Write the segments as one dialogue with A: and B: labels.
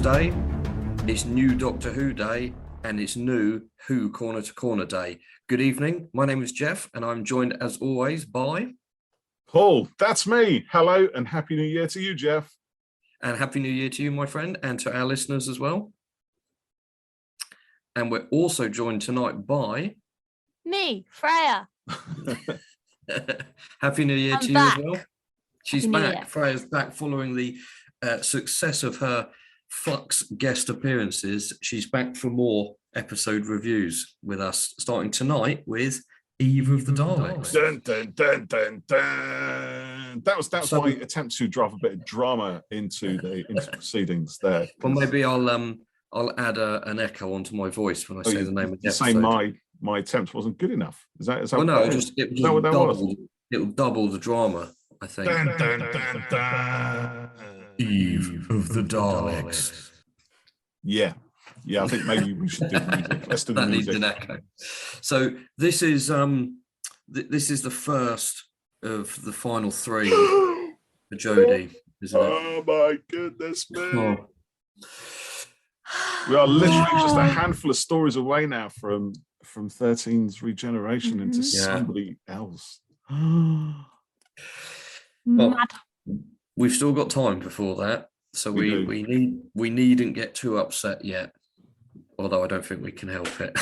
A: Day, it's new Doctor Who Day, and it's new Who Corner to Corner Day. Good evening, my name is Geoff, and I'm joined as always by...
B: Paul, that's me. Hello and Happy New Year to you, Geoff.
A: And Happy New Year to you, my friend, and to our listeners as well. And we're also joined tonight by...
C: Me, Freya.
A: Happy New Year
C: I'm
A: to you
C: back.
A: as well. She's
C: Happy New
A: back.
C: Year.
A: Freya's back following the success of her Flux guest appearances. She's back for more episode reviews with us, starting tonight with Eve of the Daleks.
B: Dun, dun, dun, dun, dun. That was my attempt to drive a bit of drama into the proceedings there.
A: Well, maybe I'll add an echo onto my voice when I say the name of the episode.
B: Saying my attempt wasn't good enough. Is that
A: well, no,
B: it
A: will double the drama, I think.
B: Dun, dun, dun, dun.
A: Eve of the Daleks.
B: Yeah, I think maybe we should do music. Let's do the
A: that
B: music.
A: needs an echo. So this is the first of the final three for Jodie, isn't it?
B: Oh my goodness me.
A: Oh.
B: We are literally just a handful of stories away now from 13's regeneration into somebody else.
A: Well, we've still got time before that, so we needn't get too upset yet. Although I don't think we can help it.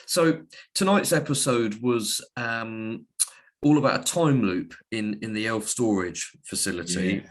A: So tonight's episode was all about a time loop in the Elf storage facility,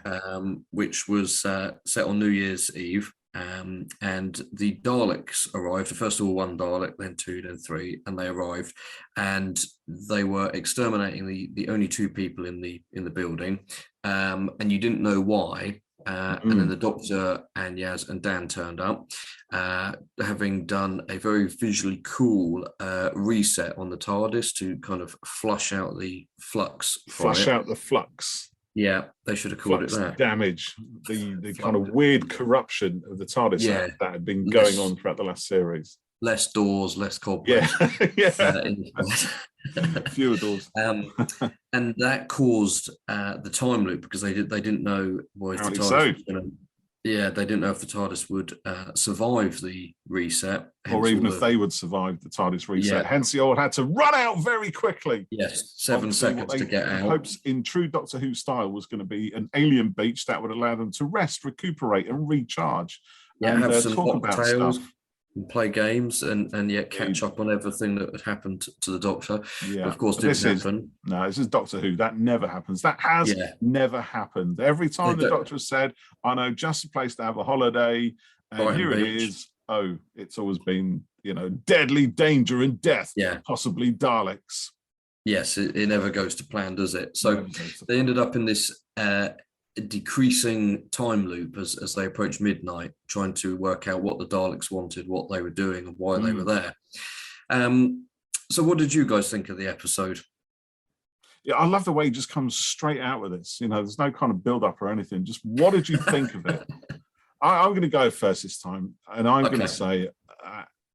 A: which was set on New Year's Eve. And the Daleks arrived. First of all, one Dalek, then two, then three, and they arrived, and they were exterminating the only two people in the building, and you didn't know why. And then the Doctor and Yaz and Dan turned up, having done a very visually cool reset on the TARDIS to kind of flush out the flux.
B: Out the flux.
A: Yeah, they should have called
B: flux
A: it that.
B: Damage, the kind of weird corruption of the TARDIS that had been going on throughout the last series. Less
A: doors, less cobwebs.
B: Fewer doors.
A: And that caused the time loop because they didn't know if the TARDIS they didn't know if the TARDIS would survive the reset,
B: or even if they would survive the TARDIS reset.
A: Yeah.
B: Hence, the old had to run out very quickly.
A: Yes, 7 seconds to get out.
B: Hopes in true Doctor Who style was going to be an alien beach that would allow them to rest, recuperate, and recharge.
A: Yeah,
B: and
A: have some
B: talk about
A: cocktails.
B: stuff.
A: And play games and yet catch up on everything that had happened to the Doctor.
B: Yeah,
A: but of course, didn't happen.
B: This is Doctor Who. That never happens. That has never happened. Every time the Doctor has said, "I know just a place to have a holiday," and here it is. Oh, it's always been, deadly danger and death.
A: Yeah,
B: possibly Daleks.
A: Yes, it never goes to plan, does it? So they ended up in this decreasing time loop as they approached midnight, trying to work out what the Daleks wanted, what they were doing, and why they were there. So what did you guys think of the episode?
B: Yeah, I love the way he just comes straight out with this. There's no kind of build-up or anything. Just what did you think of it? I'm going to go first this time, and I'm going to say,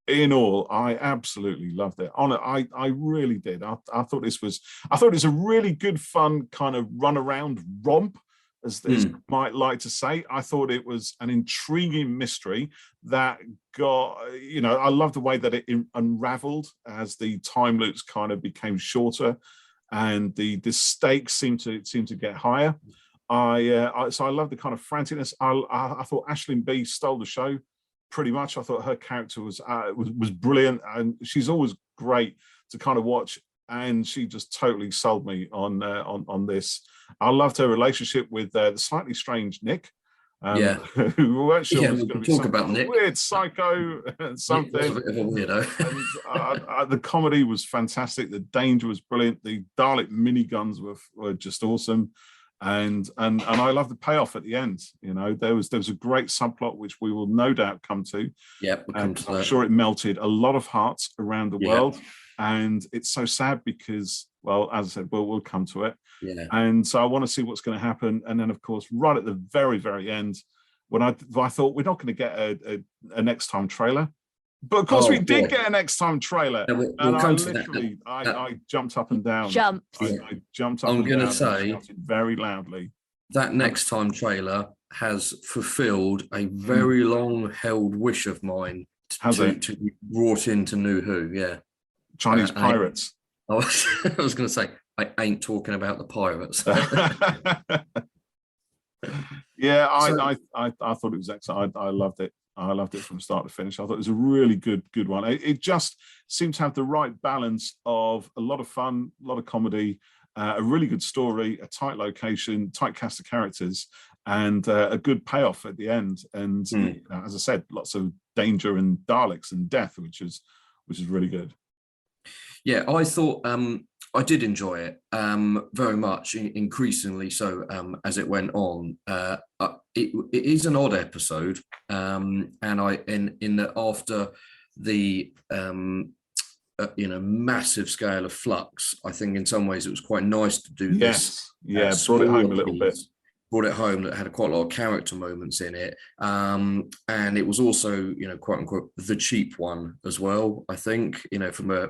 B: in all, I absolutely loved it. I really did. I thought it was a really good, fun kind of run-around romp, as might like to say. I thought it was an intriguing mystery that got, I love the way that it unraveled as the time loops kind of became shorter and the stakes seemed to get higher. So I love the kind of franticness. I thought Aisling B stole the show pretty much. I thought her character was brilliant, and she's always great to kind of watch. And she just totally sold me on this. I loved her relationship with the slightly strange Nick. Who weren't sure was going to be some weird psycho and something.
A: Nick was a bit of a weirdo.
B: And, the comedy was fantastic. The danger was brilliant. The Dalek miniguns were just awesome. And I love the payoff at the end. There was a great subplot which we will no doubt come to.
A: Yeah,
B: I'm sure it melted a lot of hearts around the world. And it's so sad because, well, as I said, we'll come to it.
A: Yeah.
B: And so I want to see what's going to happen. And then, of course, right at the very, very end, when I thought we're not going to get a next time trailer, but of course we did get a next time trailer.
A: Yeah, we'll
B: and
A: come
B: I
A: to
B: literally,
A: that.
B: I jumped up and down.
C: Jumped.
B: I jumped up
A: I'm
B: and
A: gonna
B: down.
A: say-
B: And shouted very loudly.
A: that Next Time trailer has fulfilled a very long-held wish of mine to be brought into New Who. Yeah,
B: Chinese pirates.
A: I was going to say, I ain't talking about the pirates.
B: Yeah, I thought it was excellent. I loved it. I loved it from start to finish. I thought it was a really good one. It just seemed to have the right balance of a lot of fun, a lot of comedy, a really good story, a tight location, tight cast of characters, and a good payoff at the end. And you know, as I said, lots of danger and Daleks and death, which is really good.
A: Yeah, I thought I did enjoy it very much, increasingly so as it went on. It is an odd episode, and in that after the massive scale of Flux, I think in some ways it was quite nice to do this.
B: Yeah, brought it home a little bit.
A: Brought it home, that had quite a lot of character moments in it, and it was also, quote unquote, the cheap one as well. I think, from a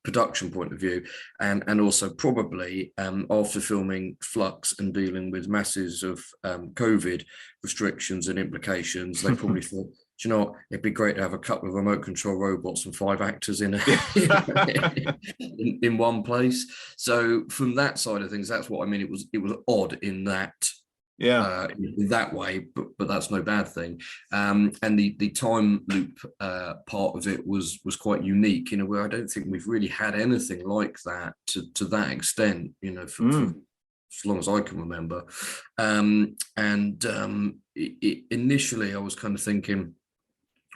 A: production point of view, and also probably after filming Flux and dealing with masses of COVID restrictions and implications, they probably thought, do you know what? It'd be great to have a couple of remote control robots and 5 actors in in one place. So from that side of things, that's what I mean. It was odd in that. In that way, but that's no bad thing. And the time loop part of it was quite unique, where I don't think we've really had anything like that to that extent, for as long as I can remember. Initially I was kind of thinking,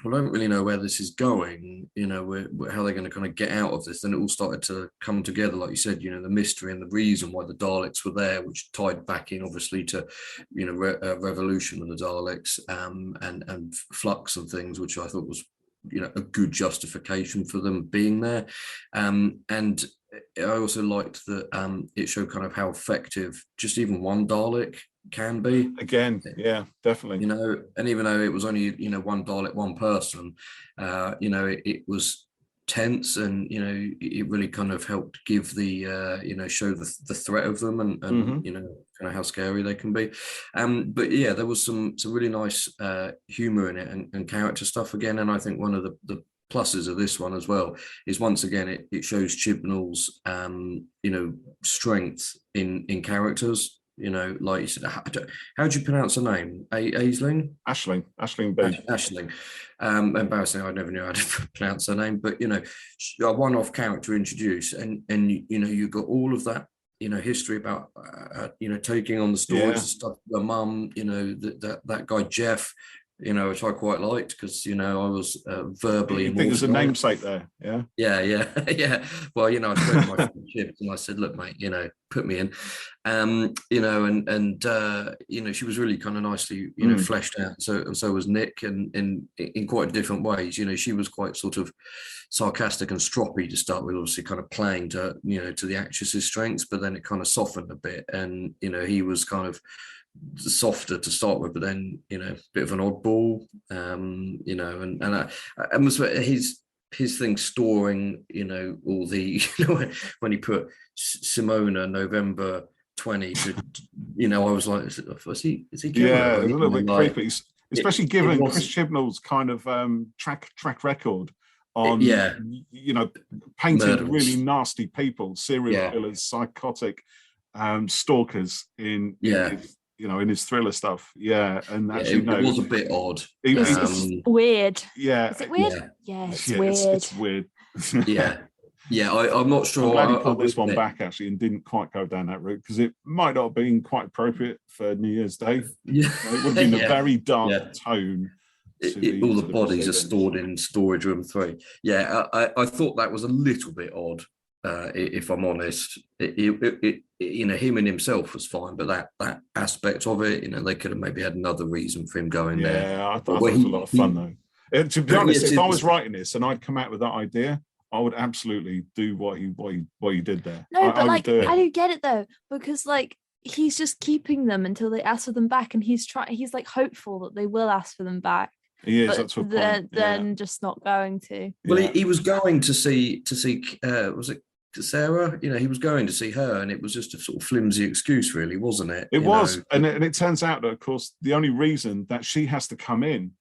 A: well, I don't really know where this is going, how they're going to kind of get out of this. Then it all started to come together, like you said, the mystery and the reason why the Daleks were there, which tied back in, obviously, to, revolution of the Daleks and Flux and things, which I thought was, a good justification for them being there. And I also liked that it showed kind of how effective just even one Dalek can be.
B: Again, yeah, definitely.
A: And even though it was only, one Dalek, one person, it was tense, and, it really kind of helped give the, show the threat of them and kind of how scary they can be. But yeah, there was some really nice humor in it and character stuff again. And I think one of the pluses of this one as well is, once again, it shows Chibnall's strength in characters. Like you said, how do you pronounce her name? Aisling?
B: Aisling B.
A: Aisling. Embarrassing, I never knew how to pronounce her name, but a one-off character introduced, and you got all of that history about taking on the stories and stuff. The mum, that guy Geoff, which I quite liked, because I was verbally.
B: I think there's a namesake there, yeah.
A: Yeah. Well, I showed my friendships and I said, look, mate, put me in, she was really kind of nicely, fleshed out. So was Nick, and in quite different ways. She was quite sort of sarcastic and stroppy to start with, obviously kind of playing to to the actress's strengths, but then it kind of softened a bit, and he was kind of softer to start with, but then a bit of an oddball, and I must say his thing storing all the when he put Simona November 20 to I was like, is he
B: a little bit creepy, especially given Chris Chibnall's kind of track record on painting
A: murderers.
B: Really nasty people, serial killers, psychotic stalkers in his thriller stuff. And actually,
A: it was a bit odd.
C: It's weird.
B: Yeah.
C: Is it weird? It's weird.
B: It's weird.
A: I'm not sure.
B: I'm glad he pulled this one back, actually, and didn't quite go down that route, because it might not have been quite appropriate for New Year's Day.
A: Yeah.
B: It would have been a very dark tone.
A: All the bodies are stored in storage room 3. I thought that was a little bit odd, if I'm honest. Him and himself was fine, but that aspect of it, they could have maybe had another reason for him going there.
B: I thought it was a lot of fun, though. To be honest, if I was writing this and I'd come out with that idea, I would absolutely do what he did there.
C: No, but I do get it though, because he's just keeping them until they ask for them back, and he's hopeful that they will ask for them back.
B: He is. That's what
C: then just not going to.
A: Well, he was going to see. Was it Sarah. You know, he was going to see her, and it was just a sort of flimsy excuse, really, wasn't it?
B: It was, and it turns out that, of course, the only reason that she has to come in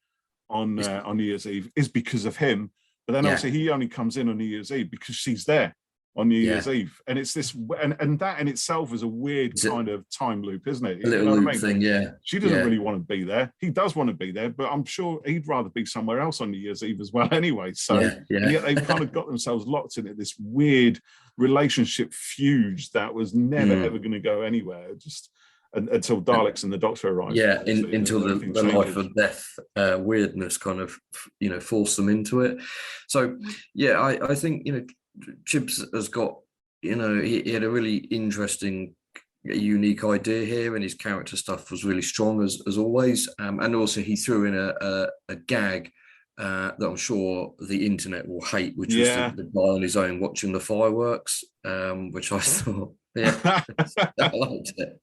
B: on New Year's Eve is because of him. But then obviously he only comes in on New Year's Eve because she's there on New Year's Eve, and it's this, and that in itself is a weird kind of time loop, isn't it?
A: A little loop thing, yeah.
B: She doesn't really want to be there. He does want to be there, but I'm sure he'd rather be somewhere else on New Year's Eve as well, anyway. So, and yet they've kind of got themselves locked into this weird relationship fuse that was never ever going to go anywhere. Just until Daleks and the Doctor arrived.
A: Yeah, until the life or death weirdness kind of, you know, forced them into it. So, yeah, I think, you know, Chibs has got, you know, he had a really interesting, unique idea here, and his character stuff was really strong as always. And also he threw in a gag that I'm sure the internet will hate, which was the guy on his own watching the fireworks, which I thought, I liked it.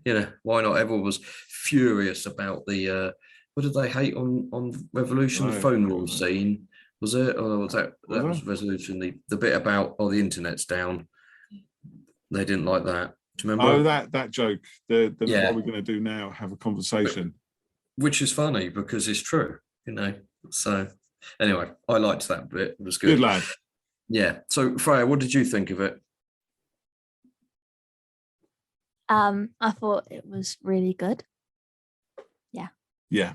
A: You know, why not? Everyone was furious about the what did they hate on Revolution? The phone wall scene, was it? Or was that was Resolution? The bit about the internet's down. They didn't like that. Do you remember?
B: Oh, that joke. The what are we going to do now? Have a conversation.
A: Which is funny because it's true, you know. So anyway, I liked that bit. It was good.
B: Good lad.
A: Yeah. So Freya, what did you think of it?
C: I thought it was really good.
B: Yeah.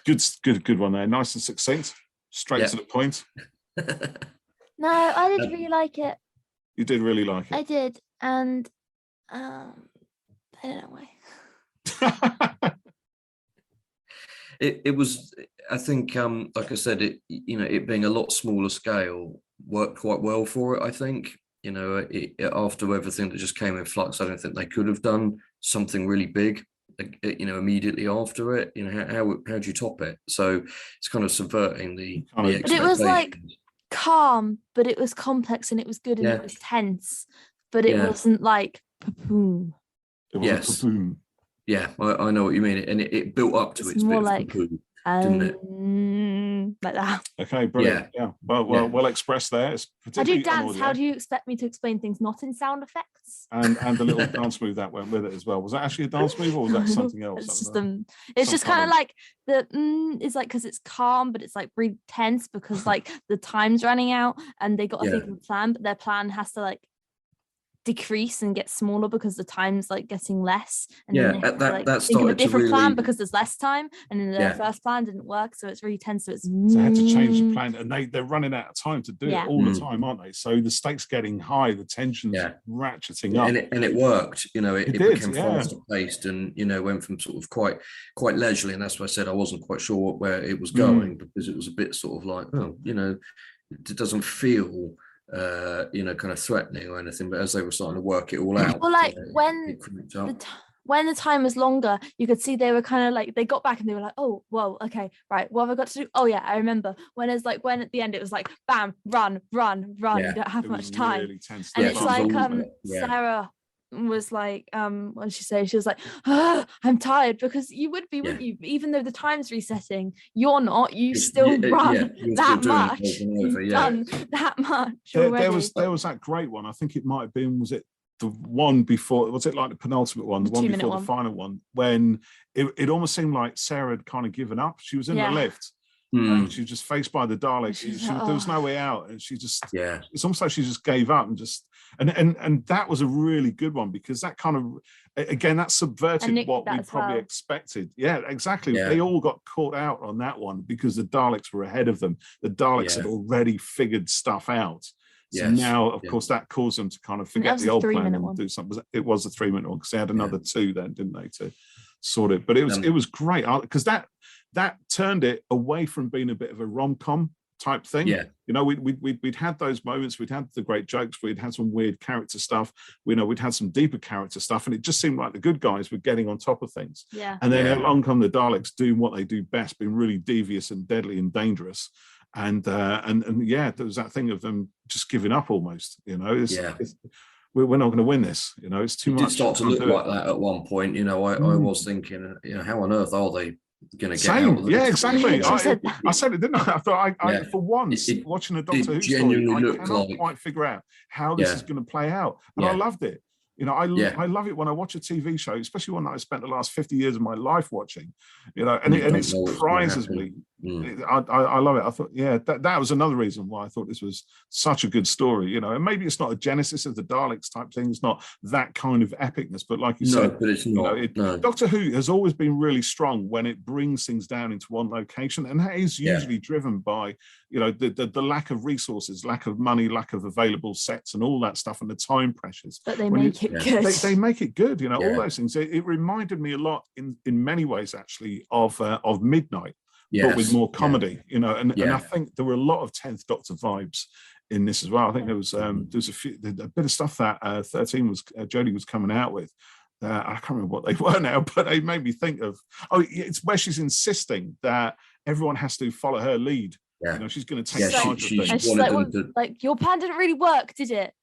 B: Good one there. Nice and succinct. Straight to the point.
C: No, I did really like it.
B: You did really like it.
C: I did, and I don't know why.
A: It was, I think, like I said, it being a lot smaller scale worked quite well for it. I think, you know, after everything that just came in Flux, I don't think they could have done something really big, you know, immediately after it. You know, how do you top it? So it's kind of subverting the
C: But it was like calm, but it was complex, and it was good, and it was tense, but it wasn't like boom.
B: Yes.
A: Yeah, I know what you mean, and it built up to its
C: more
A: bit
C: like,
A: of didn't it?
C: Like that.
B: Okay, brilliant. Yeah. Well expressed there. It's
C: I do dance. How do you expect me to explain things not in sound effects?
B: And the little dance move that went with it as well. Was that actually a dance move, or was that something else?
C: It's just kind of like it's like, because it's calm, but it's like really tense because like the time's running out, and they got a big plan, but their plan has to like decrease and get smaller because the time's like getting less, and
A: that
C: think of a different plan
A: really...
C: because there's less time, and then their first plan didn't work, so it's really tense. So
B: they had to change the plan, and they're running out of time to do it all the time, aren't they? So the stakes getting high, the tension's ratcheting up,
A: and it worked. You know, it became faster paced, and you know, went from sort of quite leisurely, and that's why I said I wasn't quite sure where it was going, because it was a bit sort of like, oh, you know, it doesn't feel you know, kind of threatening or anything, but as they were starting to work it all out,
C: well, like when the time was longer, you could see they were kind of like, they got back and they were like, oh, whoa, okay, right, what have I got to do? Oh yeah, I remember. When at the end it was like, bam, run, you don't have much time, really tense, and it's like Sarah was like, what did she say? She was like, I'm tired, because you would be, wouldn't you? Even though the time's resetting, you're not. You still run that much. You've done that much already.
B: There was that great one. I think it might have been, was it the one before? Was it like the penultimate one, the one before the final one, when it almost seemed like Sarah had kind of given up. She was in the lift. And she was just faced by the Daleks. There was no way out, and she just it's almost like she just gave up and just and that was a really good one, because that kind of, again, that subverted what we probably expected. Yeah, exactly. They all got caught out on that one because the Daleks were ahead of them. The Daleks had already figured stuff out. So now, of course, that caused them to kind of forget the old plan and do something. It was a 3-minute one, because they had another 2 then, didn't they, to sort it? But it was great, because that turned it away from being a bit of a rom-com type thing. Yeah. You know, we'd had those moments, we'd had the great jokes, we'd had some weird character stuff, we'd had some deeper character stuff, and it just seemed like the good guys were getting on top of things. Yeah. And then along come the Daleks doing what they do best, being really devious and deadly and dangerous. And there was that thing of them just giving up almost, you know. We're not going to win this, you know, it's too much.
A: It did start to look like that at one point, you know. I was thinking, you know, how on earth are they going to get
B: Same.
A: out of it.
B: Yeah, exactly.
C: She said
B: I said it, didn't I? I thought for once, watching a Doctor Who story, I cannot quite figure out how this is going to play out. And I loved it. You know, I love it when I watch a TV show, especially one that I spent the last 50 years of my life watching, you know, and it surprises me. I love it. I thought, that was another reason why I thought this was such a good story, you know, and maybe it's not a genesis of the Daleks type thing. It's not that kind of epicness, but like you said,
A: but it's not.
B: Doctor Who has always been really strong when it brings things down into one location. And that is usually driven by, you know, the lack of resources, lack of money, lack of available sets and all that stuff and the time pressures.
C: But they make it good.
B: They make it good, you know, all those things. It reminded me a lot in many ways, actually, of Midnight, but with more comedy, you know, and I think there were a lot of 10th Doctor vibes in this as well. I think there was a bit of stuff that 13 was Jodie was coming out with. I can't remember what they were now, but they made me think of, it's where she's insisting that everyone has to follow her lead. You know, she's going to take charge of things.
C: And she's like, your plan didn't really work, did it?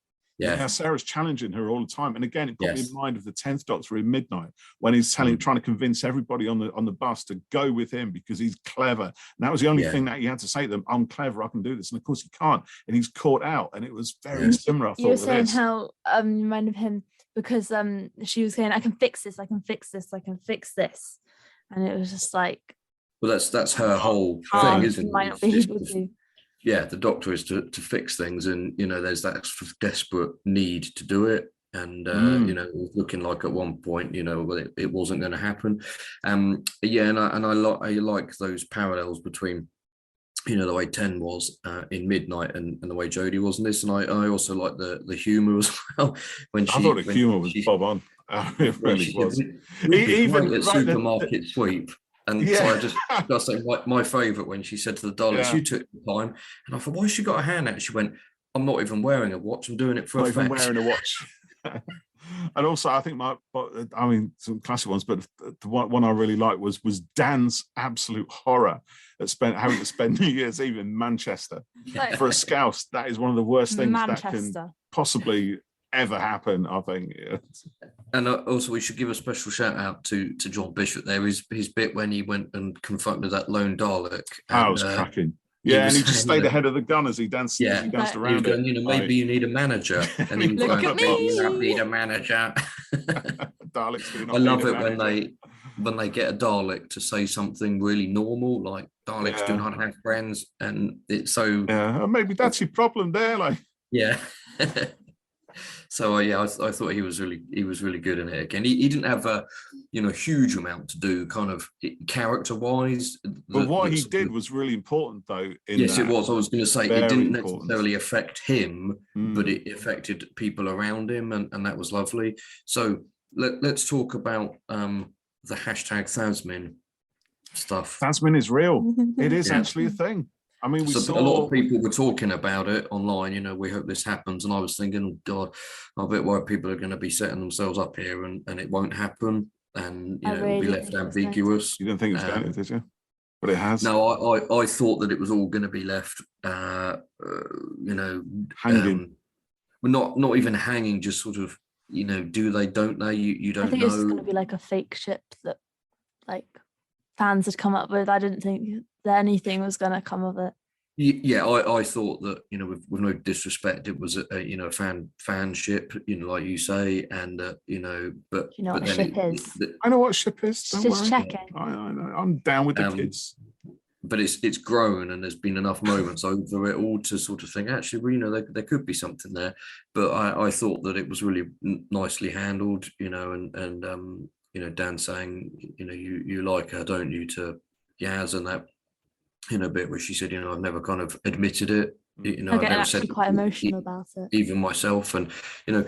B: Yeah, Sarah's challenging her all the time, and again, it put me in mind of the 10th Doctor in Midnight when he's trying to convince everybody on the bus to go with him because he's clever. And that was the only thing that he had to say to them: "I'm clever, I can do this." And of course, he can't, and he's caught out. And it was very similar. I thought,
C: you were saying how reminded him because she was saying, "I can fix this, I can fix this, I can fix this," and it was just like,
A: well, that's her whole thing, isn't it?
C: Might not be able to.
A: Yeah, the Doctor is to fix things, and you know, there's that sort of desperate need to do it, and you know, it was looking like at one point, you know, it wasn't going to happen. And I like those parallels between, you know, the way 10 was in Midnight and the way Jodie was in this, and I also like the humour as well. I thought
B: the humour was bob on. It really was.
A: Even at Supermarket Sweep. And so I just say my favourite when she said to the Daleks, "You took the time," and I thought, "Why has she got a hand out?" She went, "I'm not even wearing a watch. I'm doing it for
B: not
A: effect."
B: Even wearing a watch. And also, I think some classic ones, but the one I really liked was Dan's absolute horror at having to spend New Year's Eve in Manchester for a Scouse. That is one of the worst things that can possibly ever happen, I think.
A: And also, we should give a special shout out to John Bishop there. His bit when he went and confronted that lone Dalek.
B: And, it was cracking. Yeah, and he just stayed ahead of the gun as he danced. As he danced around
A: going, you know, maybe you need a manager. And he was
C: Look at me.
A: You don't need a manager.
B: Daleks.
A: I love it when they get a Dalek to say something really normal, like Daleks do not have friends, and it's so.
B: Yeah, maybe that's your problem there, like.
A: Yeah. So I thought he was really good in it again. He didn't have a huge amount to do kind of character wise.
B: But what he did was really important though.
A: Yes, it was. I was going to say it didn't necessarily affect him, but it affected people around him, and that was lovely. So let's talk about the hashtag Thasmin stuff.
B: Thasmin is real. It is actually a thing. I mean,
A: a lot of people were talking about it online. You know, we hope this happens, and I was thinking, God, I'm a bit worried people are going to be setting themselves up here, and it won't happen, and you know, it'll be left ambiguous.
B: You didn't think it was going to, did you? But it has.
A: No, I thought that it was all going to be left,
B: hanging.
A: Not even hanging, just sort of, you know, do they, don't they? You don't know. I think
C: it's going to be like a fake ship that, like, fans had come up with. I didn't think that anything was going to come of it.
A: Yeah, I thought that, you know, with no disrespect, it was a fan ship, you know, like you say, and you know, but
C: you know what a ship is.
B: I know what ship is.
C: Just checking.
B: I'm down with the kids.
A: But it's grown, and there's been enough moments over it all to sort of think, actually, you know, there could be something there. But I thought that it was really nicely handled, you know, and you know, Dan saying, you know, you like her, don't you, to Yaz, and that, you know, bit where she said, you know, I've never kind of admitted it. You know, I've never said
C: quite emotional about it,
A: even myself. And you know,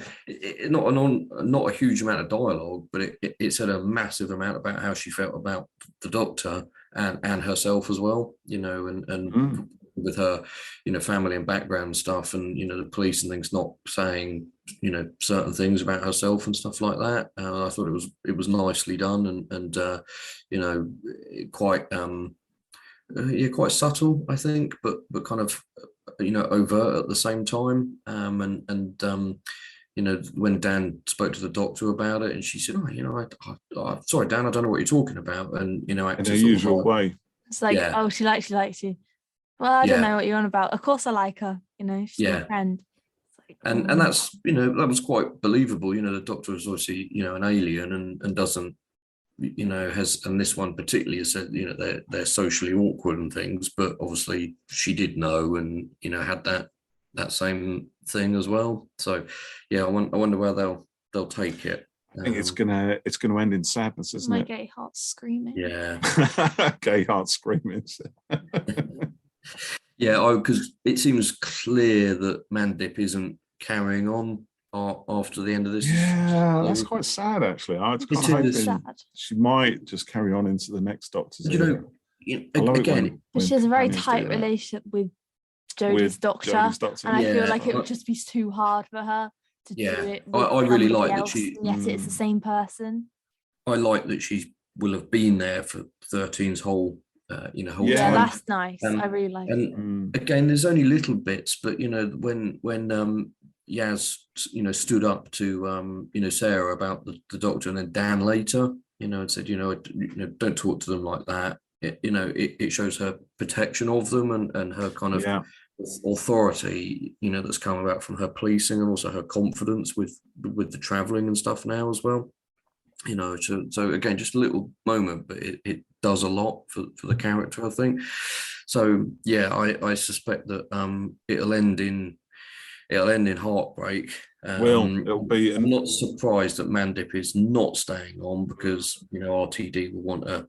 A: not a huge amount of dialogue, but it said a massive amount about how she felt about the Doctor and herself as well. You know, and with her, you know, family and background stuff, and you know, the police and things not saying, you know, certain things about herself and stuff like that. I thought it was nicely done, and you know, quite quite subtle, I think, but kind of, you know, overt at the same time. You when Dan spoke to the doctor about it, and she said, I'm sorry, Dan, I don't know what you're talking about. And,
B: in her usual way.
C: It's like, she likes you. Well, I don't know what you're on about. Of course I like her, she's my friend. Like,
A: and that's, that was quite believable. The doctor is obviously, an alien and doesn't, has, and this one particularly has said, they're socially awkward and things, but obviously she did know and, had that same thing as well. So I wonder where they'll take it.
B: I think it's gonna end in sadness, isn't it?
C: My gay heart screaming.
A: Yeah.
B: Gay heart screaming.
A: Yeah, because it seems clear that Mandip isn't carrying on after the end of this.
B: Yeah, that's quite sad, actually. I was kind of hoping she might just carry on into the next Doctor's.
A: Again,
C: she has a very tight relationship with Jodie's doctor, and I feel like it would just be too hard for her to do it.
A: I really like that she.
C: Yet it's the same person.
A: I like that she will have been there for 13's whole time.
C: Yeah, that's nice. I really like it.
A: Again, there's only little bits, but when Yaz stood up to Sarah about the doctor, and then Dan later and said don't talk to them like that. It shows her protection of them and her kind of authority that's come about from her policing, and also her confidence with the traveling and stuff now as well. So again, just a little moment, but it does a lot for the character, I think. So I suspect that it'll end in heartbreak.
B: It'll be.
A: I'm not surprised that Mandip is not staying on, because RTD will want a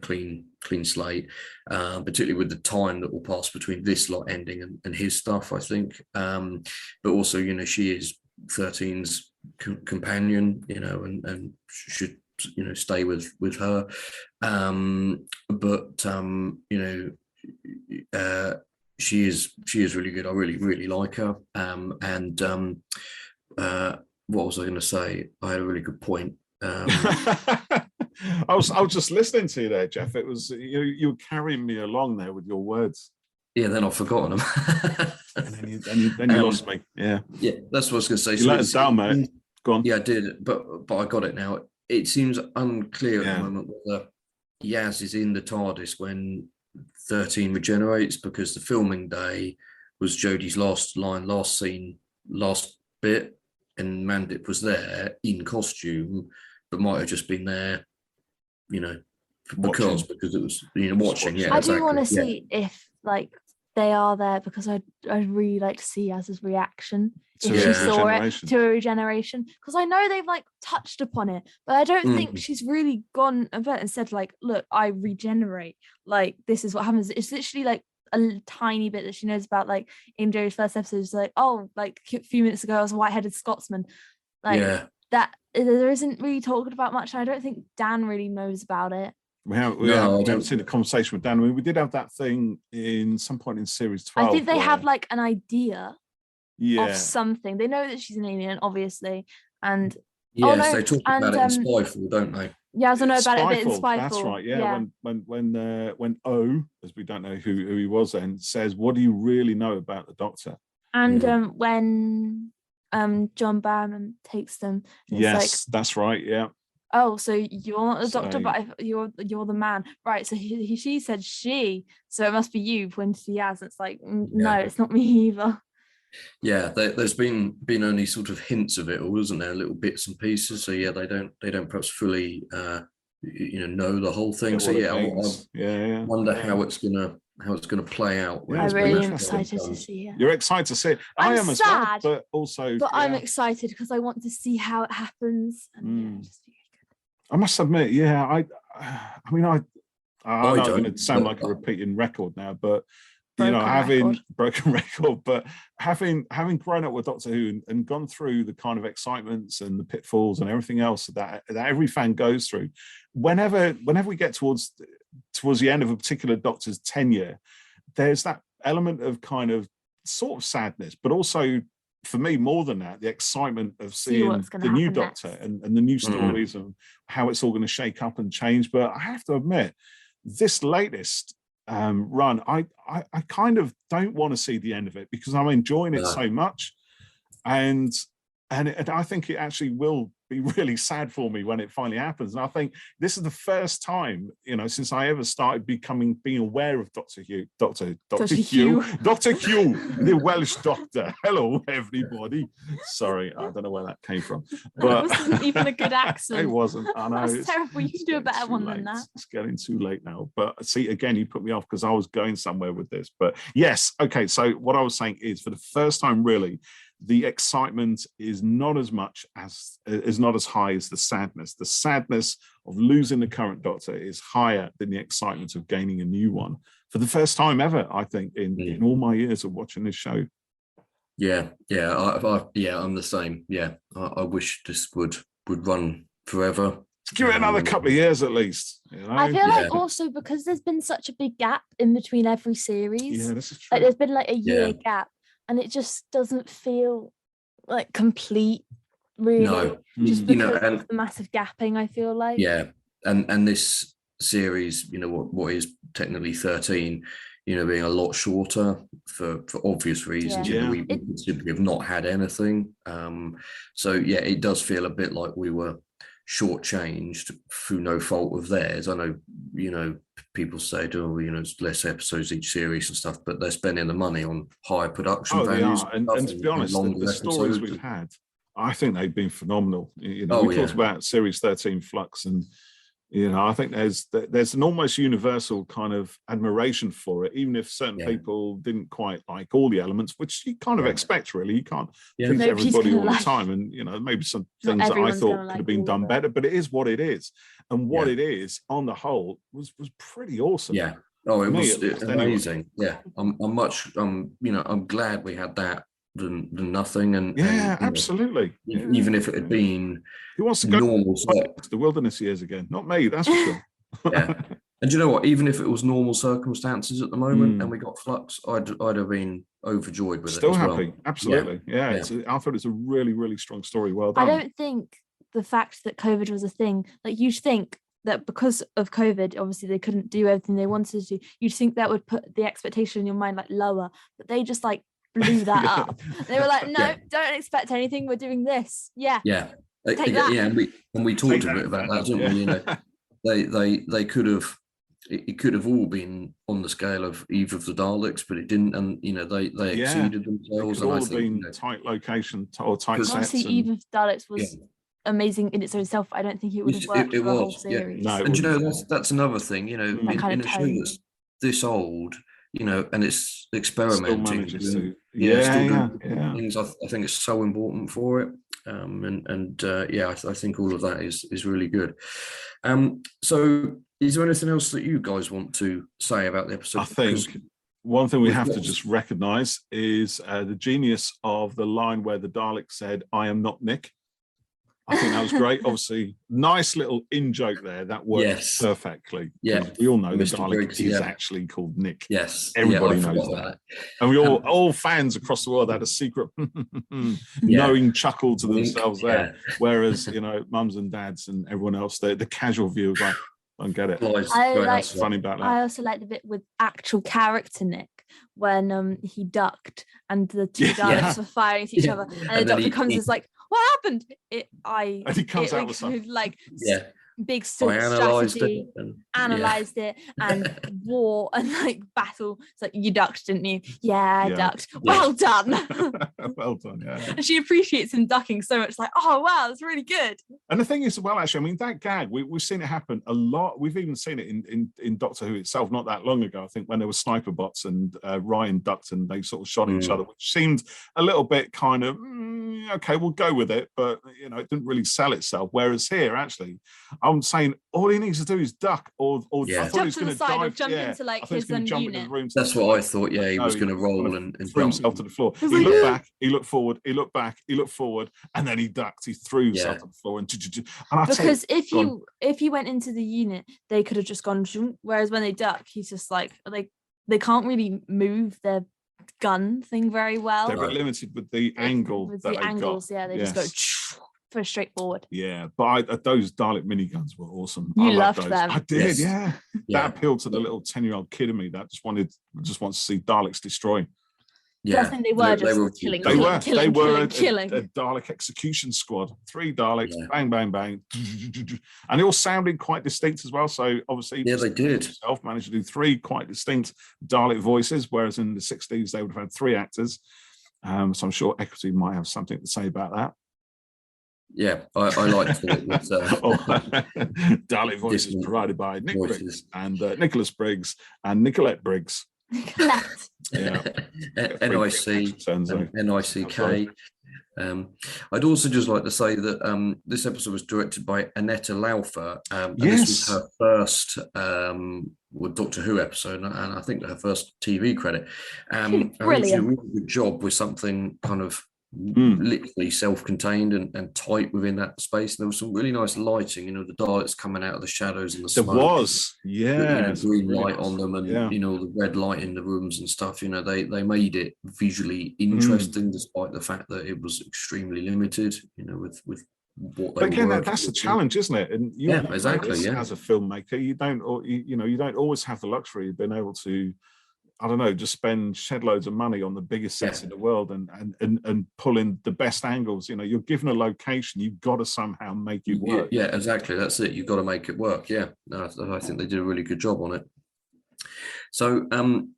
A: clean slate, particularly with the time that will pass between this lot ending and his stuff, I think. But also, she is 13's companion, and should stay with her. But she is really good. I really like her. What was I going to say? I had a really good point.
B: I was just listening to you there, Geoff. It was you were carrying me along there with your words.
A: Yeah, then I've forgotten them.
B: and then you lost me. Yeah,
A: that's what I was going to say.
B: You let us down, mate. Go on.
A: Yeah, I did, but I got it now. It seems unclear at the moment whether Yaz is in the TARDIS when 13 regenerates, because the filming day was Jodie's last line, last scene, last bit, and Mandip was there in costume, but might have just been there, because it was watching. Yeah,
C: I do want to see if they are there, because I'd really like to see Yaz's reaction if she saw it to a regeneration, because I know they've touched upon it, but I don't think she's really gone about and said look, I regenerate, this is what happens. It's literally a tiny bit that she knows about, in Joe's first episode. It's a few minutes ago I was a white-headed Scotsman, that there isn't really talking about much, and I don't think Dan really knows about it.
B: We haven't seen a conversation with Dan. I mean, we did have that thing in some point in series 12.
C: I think they have an idea of something. They know that she's an alien, obviously, and
A: they talk about it in Spyfall, don't they?
C: Yeah, I know about it a bit in Spyfall.
B: That's right. Yeah. When O, as we don't know who he was then, says, "What do you really know about the Doctor?"
C: And when John Barrowman takes them,
B: yes, that's right. Yeah.
C: Oh, so you're not the Doctor, but you're the man, right? So she said she, so it must be you, pointed to Yaz. It's no, it's not me either.
A: Yeah, there's been only sort of hints of it all, isn't there? Little bits and pieces. So they don't perhaps fully know the whole thing. So I wonder how it's gonna play out.
C: I really am excited to see it.
B: You're excited to see it. I am as well, but also.
C: But I'm excited because I want to see how it happens. And
B: I must admit, I know I'm going to sound like a repeating record now, but having grown up with Doctor Who and gone through the kind of excitements and the pitfalls and everything else that every fan goes through, whenever we get towards the end of a particular Doctor's tenure, there's that element of kind of sort of sadness, but also, for me, more than that, the excitement of seeing the new Doctor and the new stories and how it's all going to shake up and change. But I have to admit, this latest run, I kind of don't want to see the end of it, because I'm enjoying it so much. And And I think it actually will be really sad for me when it finally happens. And I think this is the first time, since I ever started being aware of Dr. Hugh, Dr. Hugh, the Welsh doctor. Hello, everybody. Sorry, I don't know where that came from. But
C: it wasn't even a good accent.
B: It wasn't. I know.
C: That's terrible. You should do a better one than that.
B: It's getting too late now. But see, again, you put me off because I was going somewhere with this. But yes, okay. So what I was saying is, for the first time, really, the excitement is not as high as the sadness. The sadness of losing the current Doctor is higher than the excitement of gaining a new one for the first time ever, I think, in all my years of watching this show.
A: Yeah, I'm the same. Yeah, I wish this would run forever.
B: Give it another couple of years at least.
C: I feel like also because there's been such a big gap in between every series.
B: Yeah, this is true.
C: Like there's been like a year gap. And it just doesn't feel like complete, really.
A: No.
C: Just because of the massive gapping, I feel like.
A: Yeah, and this series, what is technically 13, being a lot shorter for obvious reasons.
B: Yeah.
A: We simply have not had anything. So yeah, it does feel a bit like we were shortchanged through no fault of theirs. I know, people say, it's less episodes each series and stuff, but they're spending the money on higher production values.
B: And to be honest, the stories we've had, I think they've been phenomenal. We talked about series 13 Flux, and I think there's an almost universal kind of admiration for it, even if certain people didn't quite like all the elements, which you kind of expect, really. You can't please everybody all the time, and maybe some things that I thought could have been done better, but it is what it is, and what it is on the whole was pretty awesome.
A: Yeah. Oh, it was amazing. Anyway. Yeah, I'm glad we had that than nothing. And
B: absolutely.
A: Even if it had been
B: who wants to go normal to the wilderness years again? Not me, that's for sure.
A: Yeah. And you know what? Even if it was normal circumstances at the moment and we got Flux, I'd have been overjoyed with
B: Still
A: it.
B: Still happy, absolutely. Yeah. I thought it's a really, really strong story. Well done.
C: I don't think the fact that COVID was a thing, like you'd think that because of COVID, obviously they couldn't do everything they wanted to. You'd think that would put the expectation in your mind like lower, but they just like blew that up. They were like, no, don't expect anything. We're doing this. Yeah.
A: Yeah. And we talked a bit about that, didn't we? They could have. It could have all been on the scale of Eve of the Daleks, but it didn't, and they exceeded themselves.
B: It could all have been tight location or tight sets.
C: Obviously, Eve of the Daleks was amazing in its own self. I don't think it would have worked for the whole series.
A: No, and that's another thing. In a show that's this old, and it's experimenting. Things. I think it's so important for it. I think all of that is really good. So is there anything else that you guys want to say about the episode?
B: I think one thing we have to just recognize is the genius of the line where the Dalek said, "I am not Nick." I think that was great. Obviously, nice little in-joke there. That worked perfectly. Yeah. We all know the Dalek is actually called Nick.
A: Yes.
B: Everybody knows that. And we all fans across the world had a secret knowing chuckle to themselves there. Whereas, mums and dads and everyone else, the casual view was like, I don't get it. That's funny about that.
C: I also like the bit with actual character Nick when he ducked and the two Daleks were firing at each other. And the Doctor comes and is like, what happened?
B: And he comes out with something.
C: Big strategy, analysed it, and war and battle. It's like, you ducked, didn't you? Yeah, I ducked. Well done.
B: Well done, yeah.
C: And she appreciates him ducking so much, like, oh, wow, that's really good.
B: And the thing is, actually, that gag, we've seen it happen a lot. We've even seen it in Doctor Who itself not that long ago, I think, when there were sniper bots and Ryan ducked and they sort of shot each other, which seemed a little bit kind of, okay, we'll go with it, but, it didn't really sell itself. Whereas here, actually, I'm saying all he needs to do is duck or I thought he was going to dive.
C: Jump into his own unit.
A: That's what I thought. Yeah, he was going to roll and
B: threw himself to the floor. He looked back, he looked forward, he looked back, he looked forward, and then he ducked. He threw himself to the floor
C: because if he went into the unit, they could have just gone. Whereas when they duck, he's just like they can't really move their gun thing very well.
B: They're limited with the angle. With the angles,
C: they just go for straightforward.
B: Yeah, but those Dalek miniguns were awesome.
C: You loved them.
B: I did, yeah. That appealed to the little 10-year-old kid in me that just wants to see Daleks destroy.
C: First thing they were killing.
B: They were a
C: killing.
B: Dalek execution squad. 3 Daleks, bang, bang, bang, and they all sounded quite distinct as well. So obviously,
A: they did.
B: Himself managed to do 3 quite distinct Dalek voices, whereas in the 60s they would have had 3 actors. So I'm sure Equity might have something to say about that.
A: Yeah, I liked it.
B: Dalek voices provided by Nick Briggs and Nicholas Briggs and Nicolette Briggs.
C: Nicolette.
B: Yeah.
A: NIC, NICK. I'd also just like to say that this episode was directed by Annetta Laufer. This was her first Doctor Who episode, and I think her first TV credit.
C: Brilliant.
A: I think she did a really good job with something kind of literally self-contained and tight within that space. There was some really nice lighting, the Daleks coming out of the shadows and the smoke.
B: There was,
A: green light on them, and the red light in the rooms and stuff. They made it visually interesting, despite the fact that it was extremely limited. With what they. But
B: again, that's the challenge, isn't it? And
A: exactly.
B: As a filmmaker, you don't always have the luxury of being able to, I don't know, just spend shed loads of money on the biggest sets in the world and pull in the best angles. You're given a location, you've got to somehow make it work.
A: Yeah, exactly. That's it. You've got to make it work. Yeah, no, I think they did a really good job on it. So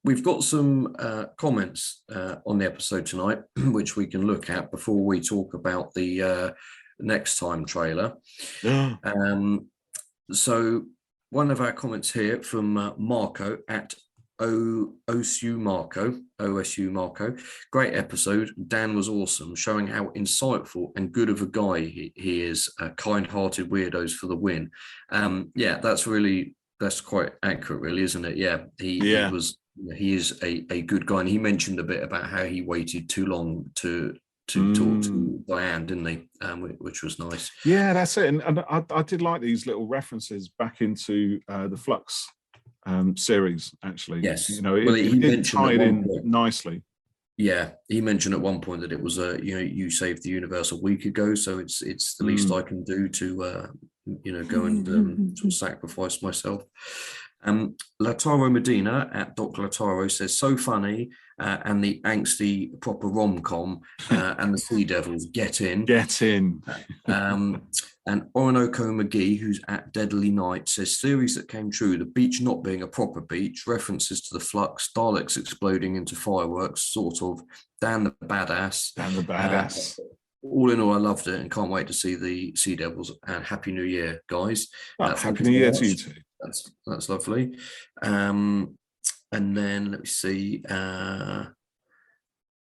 A: we've got some comments on the episode tonight, which we can look at before we talk about the next time trailer. So one of our comments here from Marco at OSU Marco, great episode. Dan was awesome, showing how insightful and good of a guy he is. Kind-hearted weirdos for the win. That's quite accurate, really, isn't it? He is a good guy, and he mentioned a bit about how he waited too long to talk to Diane, didn't he? Which was nice.
B: Yeah, that's it. And I did like these little references back into the Flux series, actually.
A: Yes.
B: He did tie it in nicely.
A: Yeah, he mentioned at one point that it was you saved the universe a week ago, so it's the least I can do to go and sort of sacrifice myself. Lataro Medina at Doc Lataro says, so funny, and the angsty proper rom-com, and the Sea Devils get in. And Orinoco McGee, who's at Deadly Night, says theories that came true: the beach not being a proper beach, references to the Flux, Daleks exploding into fireworks, sort of. Dan the badass. All in all, I loved it and can't wait to see the Sea Devils. And Happy New Year, guys.
B: Happy New Year to you too.
A: That's lovely. And then let me see.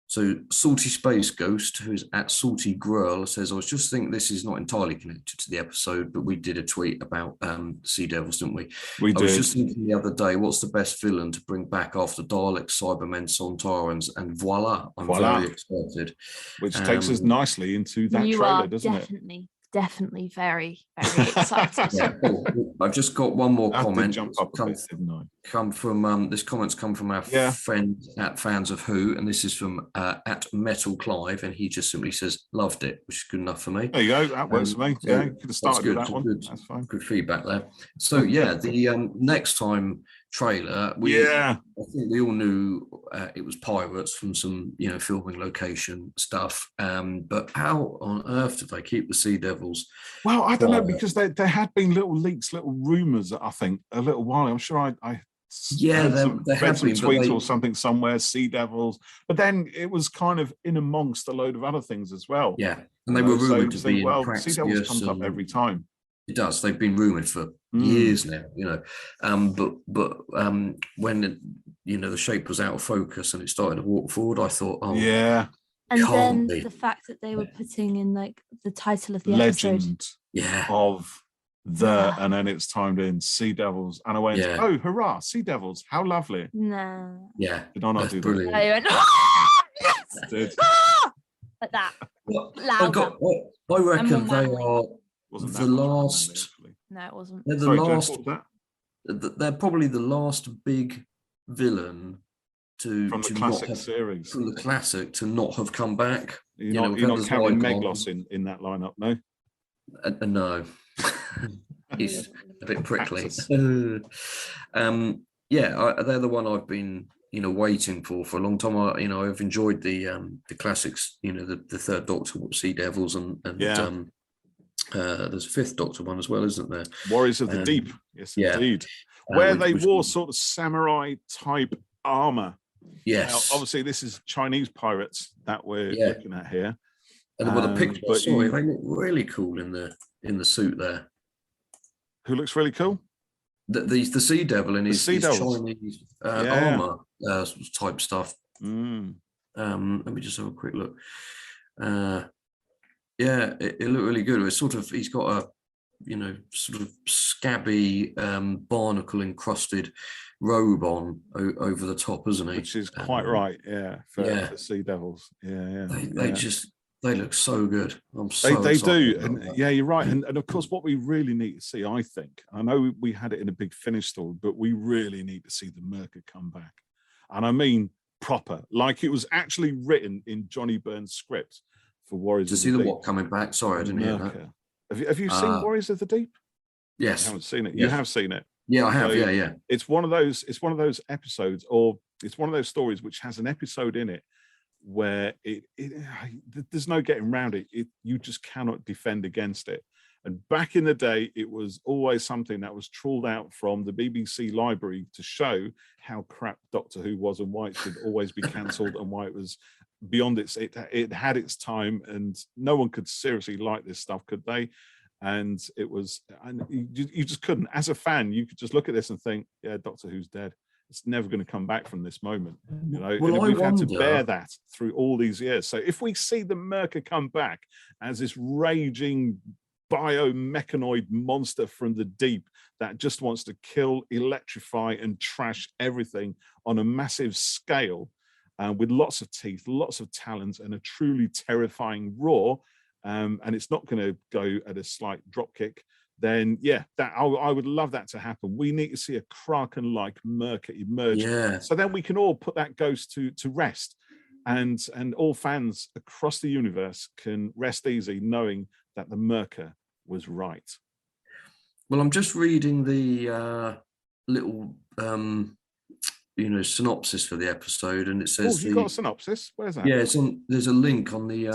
A: So Salty Space Ghost, who's at Salty Grrl, says, I was just thinking this is not entirely connected to the episode, but we did a tweet about Sea Devils, didn't we? I was just thinking the other day, what's the best villain to bring back after Daleks, Cybermen, Sontarans, and voila, I'm very excited.
B: Which takes us nicely into that trailer, doesn't it?
C: Definitely very, very excited.
A: I've just got one more comment.
B: This
A: comment's come from our friend at Fans of Who, and this is from at Metal Clive, and he just simply says, loved it, which is good enough for me.
B: There you go, that works for me. Yeah, could have started with that one. That's fine.
A: Good feedback there. So the next time trailer, I think we all knew it was pirates from some filming location stuff, but how on earth did they keep the Sea Devils?
B: Well, I don't know, because there had been little leaks, little rumors, I think, a little while. I'm sure I read some tweets or something somewhere, Sea Devils, but then it was kind of in amongst a load of other things as well.
A: Yeah, and they were rumored to be in
B: Sea Devils comes up every time.
A: It does. They've been rumored for years now, but when the shape was out of focus and it started to walk forward, I thought,
C: and then the fact that they were putting in like the title of the
B: legend
C: episode.
B: And then it's timed in Sea Devils, and I went, oh hurrah, Sea Devils, how lovely.
C: No.
A: Yeah.
B: Did I not do
C: that?
B: No,
C: you went,
B: yes!
C: Like that.
A: I reckon they are the last.
C: No, it wasn't.
A: They're they're probably the last big villain from
B: the classic series.
A: From the classic to not have come back.
B: You're not counting Meglos in that lineup, no?
A: No. He's a bit prickly. They're the one I've been waiting for a long time. I've enjoyed the classics, the Third Doctor, Sea Devils, and there's a Fifth Doctor one as well, isn't there?
B: Warriors of the Deep. Yes, indeed. Where they wore sort of samurai type armor.
A: Yes.
B: Now, obviously, this is Chinese pirates that we're looking at here.
A: And the picture I saw, they look really cool in the suit there.
B: Who looks really cool?
A: The Sea Devil in his Chinese armor type stuff. Let me just have a quick look. It looked really good. It's sort of, he's got a sort of scabby barnacle encrusted robe on over the top, isn't he?
B: Which is quite right, for Sea Devils.
A: They look so good.
B: They do, and you're right. And of course, what we really need to see, I think, I know we had it in a Big Finish story, but we really need to see the Merca come back, and I mean proper, like it was actually written in Johnny Byrne's script for Warriors.
A: To see the what coming back? Sorry, I didn't hear that.
B: Have you seen Warriors of the Deep?
A: Yes,
B: I haven't seen it. You have seen it.
A: Yeah, I have. So yeah.
B: It's one of those episodes, or it's one of those stories which has an episode in it where there's no getting around it. You just cannot defend against it. And back in the day, it was always something that was trawled out from the BBC library to show how crap Doctor Who was and why it should always be cancelled and why it was beyond it had its time, and no one could seriously like this stuff, could they? And you just couldn't. As a fan, you could just look at this and think, yeah, Doctor Who's dead. It's never going to come back from this moment, we've had to bear that through all these years. So if we see the Merca come back as this raging biomechanoid monster from the deep that just wants to kill, electrify, and trash everything on a massive scale, with lots of teeth, lots of talons, and a truly terrifying roar, and it's not going to go at a slight drop kick, then I would love that to happen. We need to see a Kraken-like Merca emerge, so then we can all put that ghost to rest, and all fans across the universe can rest easy knowing that the Merca was right.
A: Well, I'm just reading the little synopsis for the episode, and it says
B: you got a synopsis? Where's that?
A: Yeah, there's a link on the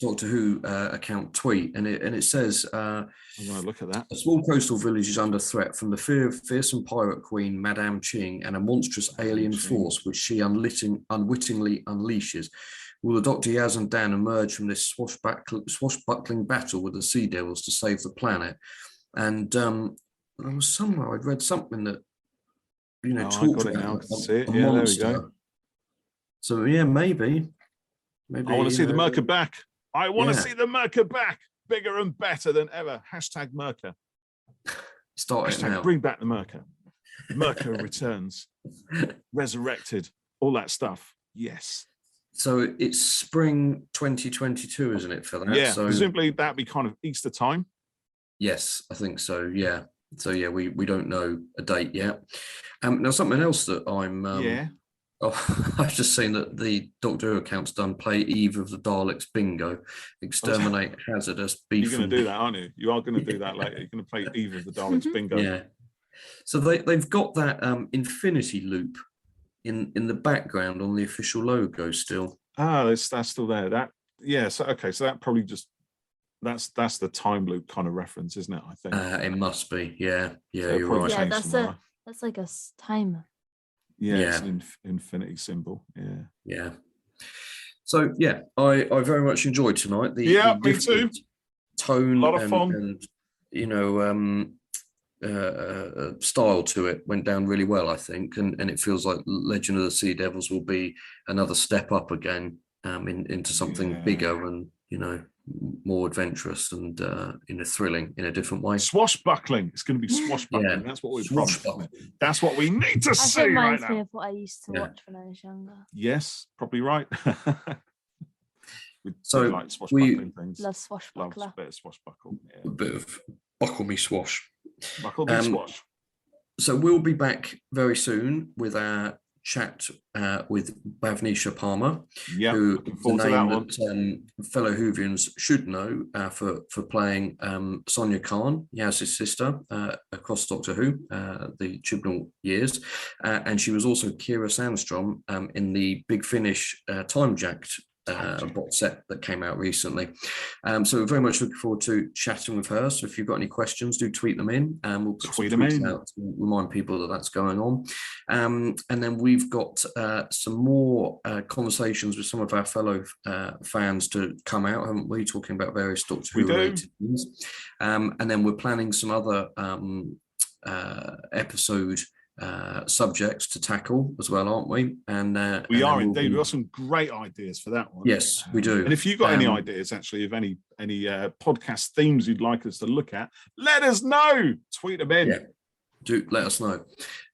A: Doctor Who account tweet, and it says
B: I'm going to look at that.
A: A small coastal village is under threat from the fearsome pirate queen Madame Ching and a monstrous alien force which she unwittingly unleashes. Will the Doctor, Yaz and Dan emerge from this swashbuckling battle with the Sea Devils to save the planet? And there was somewhere I'd read something that talked about a monster. There we go. So maybe
B: I want to see the Merca back. I want to see the Merca back, bigger and better than ever. Hashtag Merca.
A: Start it now.
B: Bring back the Merca. Merca returns, resurrected, all that stuff. Yes.
A: So it's spring 2022, isn't it, for that?
B: Yeah,
A: so
B: presumably that'd be kind of Easter time.
A: Yes, I think so. Yeah. So we don't know a date yet. Now something else that I'm I've just seen that the Doctor Who account's done play Eve of the Daleks bingo, exterminate hazardous beef.
B: You're going to do that, aren't you? You are going to do that later. You're going to play Eve of the Daleks bingo.
A: Yeah. So they've got that infinity loop in the background on the official logo still.
B: That's still there. So that probably just that's the time loop kind of reference, isn't it? I think
A: it must be. Yeah,
B: so
A: you're right.
C: Yeah, that's like a timer.
B: Yeah, it's an infinity symbol.
A: Yeah. So I very much enjoyed tonight.
B: Me too.
A: Tone,
B: a lot of fun,
A: and style to it went down really well, I think, and it feels like Legend of the Sea Devils will be another step up again, into something bigger and more adventurous and thrilling in a different way.
B: Swashbuckling. It's going to be swashbuckling. Yeah. That's what we've promised. That's what we need to see right now.
C: Reminds me of what I used to watch when I was younger.
B: Yes, probably right.
A: So
B: like swashbuckling things.
C: Love swashbuckler.
B: Love a bit of swashbuckle. Yeah.
A: A bit of buckle me swash.
B: Buckle me swash.
A: So we'll be back very soon with our chat with Bhavnisha Palmer,
B: Yeah,
A: who
B: looking
A: is a
B: forward to that
A: name
B: one.
A: that fellow Whovians should know for playing Sonia Khan, Yaz's sister, across Doctor Who, the Chibnall years. And she was also Kira Sandstrom in the Big Finish Time Jacked box set that came out recently. So we're very much looking forward to chatting with her. So if you've got any questions, do tweet them in, and we'll put some tweets out to remind people that that's going on. And then we've got some more conversations with some of our fellow fans to come out, haven't we? Talking about various Doctor Who related things. And then we're planning some other episode subjects to tackle as well, aren't we? And
B: we are indeed. We've got some great ideas for that one.
A: Yes, we do.
B: And if you've got any ideas, actually, of any podcast themes you'd like us to look at, let us know. Tweet them in.
A: Yeah, do let us know.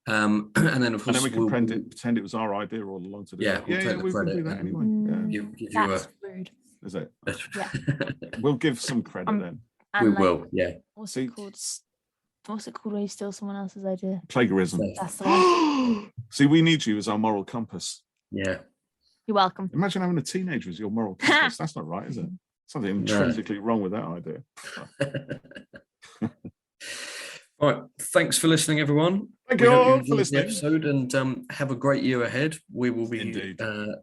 A: And then of course
B: we can pretend it was our idea all along to do that.
A: We'll take the credit.
B: Do that anyway.
A: Give you
C: That's rude.
B: Is it?
C: Yeah.
B: We'll give some credit then.
A: We will. Yeah.
C: What's it called? What's it called when you steal someone else's idea?
B: Plagiarism.
C: That's the one.
B: See, we need you as our moral compass.
A: Yeah.
C: You're welcome.
B: Imagine having a teenager as your moral compass. That's not right, is it? Something intrinsically wrong with that idea.
A: All right. Thanks for listening, everyone.
B: Thank you all for listening.
A: The episode, and have a great year ahead. We will be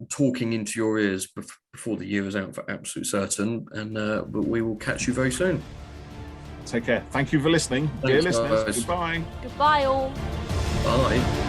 A: talking into your ears before the year is out for absolute certain, and but we will catch you very soon.
B: Take care. Thank you for listening. Dear listeners, goodbye.
C: Goodbye, all.
A: Bye.